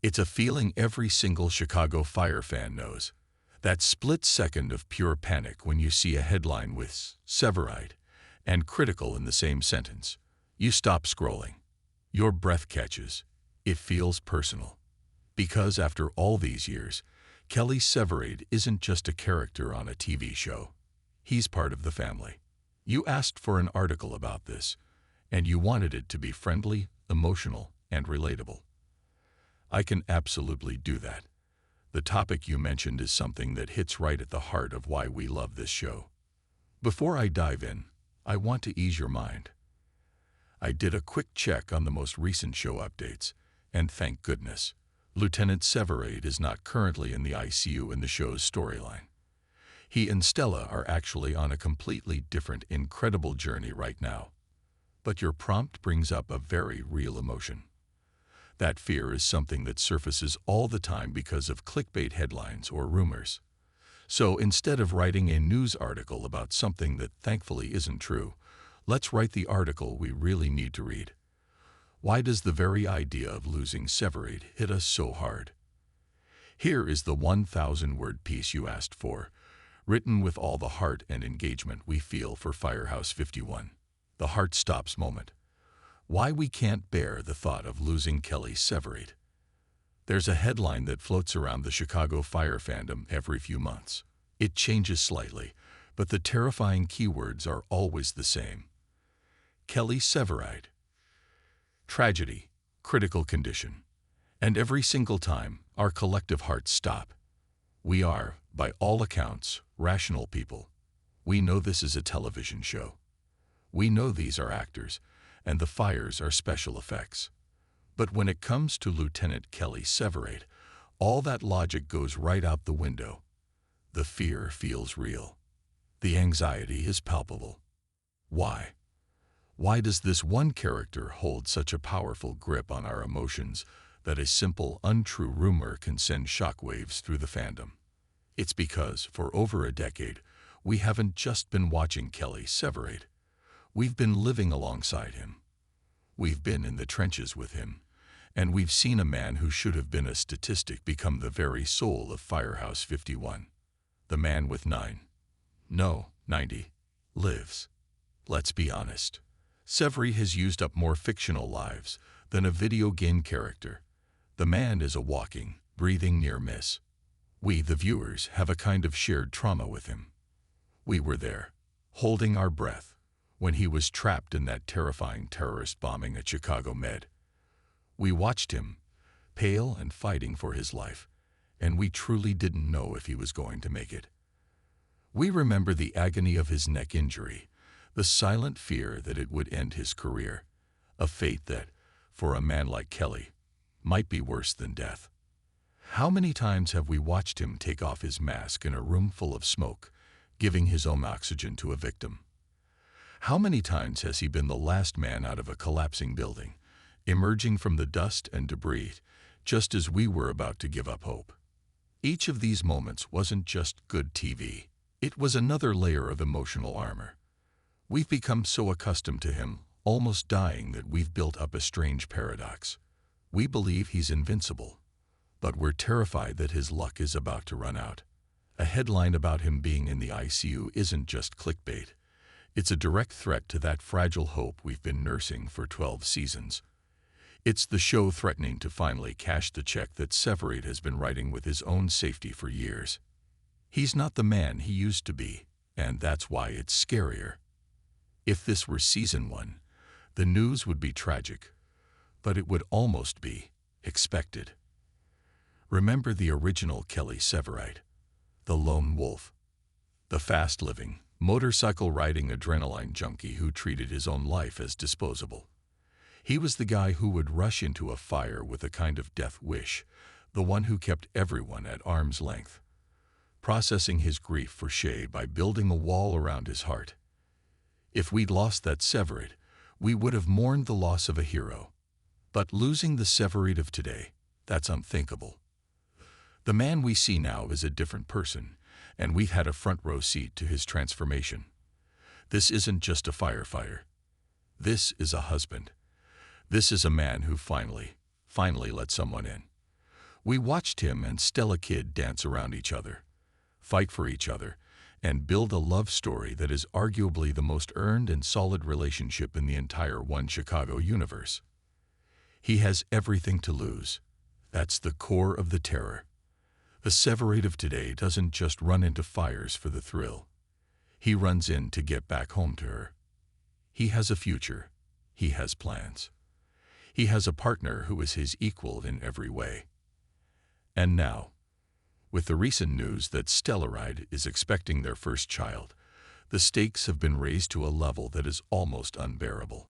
It's a feeling every single Chicago Fire fan knows. That split second of pure panic when you see a headline with Severide and critical in the same sentence. You stop scrolling. Your breath catches. It feels personal. Because after all these years, Kelly Severide isn't just a character on a TV show. He's part of the family. You asked for an article about this, and you wanted it to be friendly, emotional, and relatable. I can absolutely do that. The topic you mentioned is something that hits right at the heart of why we love this show. Before I dive in, I want to ease your mind. I did a quick check on the most recent show updates, and thank goodness, Lieutenant Severide is not currently in the ICU in the show's storyline. He and Stella are actually on a completely different, incredible journey right now. But your prompt brings up a very real emotion. That fear is something that surfaces all the time because of clickbait headlines or rumors. So instead of writing a news article about something that thankfully isn't true, let's write the article we really need to read. Why does the very idea of losing Severide hit us so hard? Here is the 1,000-word piece you asked for, written with all the heart and engagement we feel for Firehouse 51. The heart stops moment. Why we can't bear the thought of losing Kelly Severide. There's a headline that floats around the Chicago Fire fandom every few months. It changes slightly, but the terrifying keywords are always the same. Kelly Severide. Tragedy, critical condition. And every single time, our collective hearts stop. We are, by all accounts, rational people. We know this is a television show. We know these are actors, and the fires are special effects. But when it comes to Lieutenant Kelly Severide, all that logic goes right out the window. The fear feels real. The anxiety is palpable. Why? Why does this one character hold such a powerful grip on our emotions that a simple, untrue rumor can send shockwaves through the fandom? It's because, for over a decade, we haven't just been watching Kelly Severide. We've been living alongside him. We've been in the trenches with him, and we've seen a man who should have been a statistic become the very soul of Firehouse 51. The man with 90 lives. Let's be honest. Severide has used up more fictional lives than a video game character. The man is a walking, breathing near miss. We, the viewers, have a kind of shared trauma with him. We were there, holding our breath, when he was trapped in that terrifying terrorist bombing at Chicago Med. We watched him, pale and fighting for his life, and we truly didn't know if he was going to make it. We remember the agony of his neck injury, the silent fear that it would end his career, a fate that, for a man like Kelly, might be worse than death. How many times have we watched him take off his mask in a room full of smoke, giving his own oxygen to a victim? How many times has he been the last man out of a collapsing building, emerging from the dust and debris, just as we were about to give up hope? Each of these moments wasn't just good TV. It was another layer of emotional armor. We've become so accustomed to him, almost dying, that we've built up a strange paradox. We believe he's invincible, but we're terrified that his luck is about to run out. A headline about him being in the ICU isn't just clickbait. It's a direct threat to that fragile hope we've been nursing for 12 seasons. It's the show threatening to finally cash the check that Severide has been writing with his own safety for years. He's not the man he used to be, and that's why it's scarier. If this were season 1, the news would be tragic, but it would almost be expected. Remember the original Kelly Severide, the lone wolf, the fast-living, motorcycle-riding adrenaline junkie who treated his own life as disposable. He was the guy who would rush into a fire with a kind of death wish, the one who kept everyone at arm's length, processing his grief for Shay by building a wall around his heart. If we'd lost that Severide, we would have mourned the loss of a hero. But losing the Severide of today, that's unthinkable. The man we see now is a different person, and we've had a front-row seat to his transformation. This isn't just a firefighter. This is a husband. This is a man who finally let someone in. We watched him and Stella Kid dance around each other, fight for each other, and build a love story that is arguably the most earned and solid relationship in the entire One Chicago universe. He has everything to lose. That's the core of the terror. The Severide of today doesn't just run into fires for the thrill. He runs in to get back home to her. He has a future. He has plans. He has a partner who is his equal in every way. And now, with the recent news that Severide is expecting their first child, the stakes have been raised to a level that is almost unbearable.